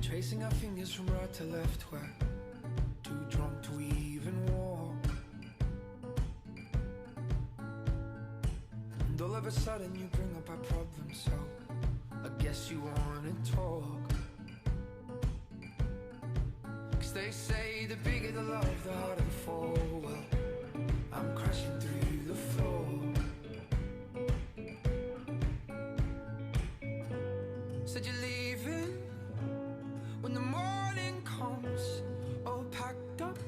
Tracing our fingers from right to left, we're too drunk to even walk. And all of a sudden you bring up our problems, so I guess you wanna talk. 'Cause they say the bigger the love, the harder the fall. Well, I'm crashing through the floor. Said you're leaving when the morning comes, all packed up.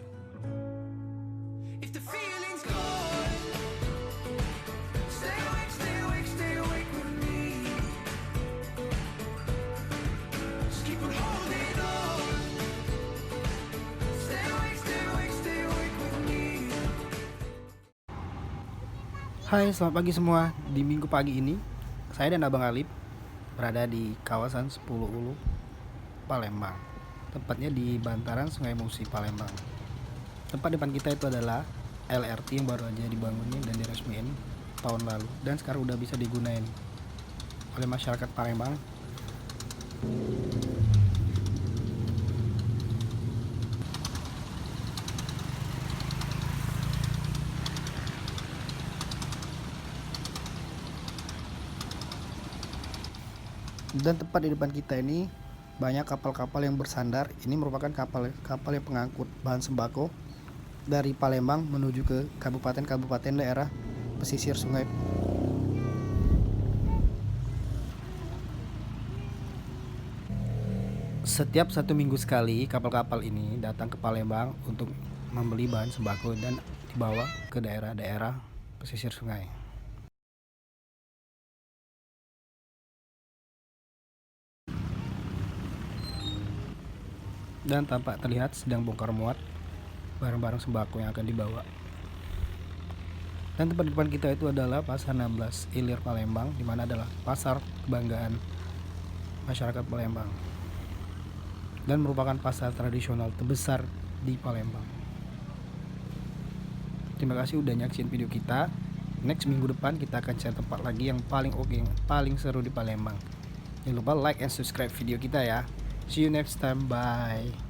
If the feeling's gone, stay awake, stay awake, stay awake with me. Just keep on holding on. Stay awake, stay awake, stay awake with me. Hai, selamat pagi semua. Di minggu pagi ini, saya dan Abang Alip berada di kawasan 10 Ulu, Palembang. Tepatnya di bantaran Sungai Musi, Palembang. Tempat depan kita itu adalah LRT yang baru aja dibangunin dan diresmiin tahun lalu, dan sekarang udah bisa digunain oleh masyarakat Palembang. Dan tepat di depan kita ini banyak kapal-kapal yang bersandar. Ini merupakan kapal yang pengangkut bahan sembako dari Palembang menuju ke kabupaten-kabupaten daerah pesisir sungai. Setiap 1 minggu sekali kapal-kapal ini datang ke Palembang untuk membeli bahan sembako dan dibawa ke daerah-daerah pesisir sungai. Dan tampak terlihat sedang bongkar muat barang-barang sembako yang akan dibawa. Dan tempat depan kita itu adalah Pasar 16 Ilir Palembang, di mana adalah pasar kebanggaan masyarakat Palembang dan merupakan pasar tradisional terbesar di Palembang. Terima kasih udah nyaksin video kita. Next minggu depan kita akan cari tempat lagi yang paling oke, yang paling seru di Palembang. Jangan lupa like and subscribe video kita ya. See you next time, bye.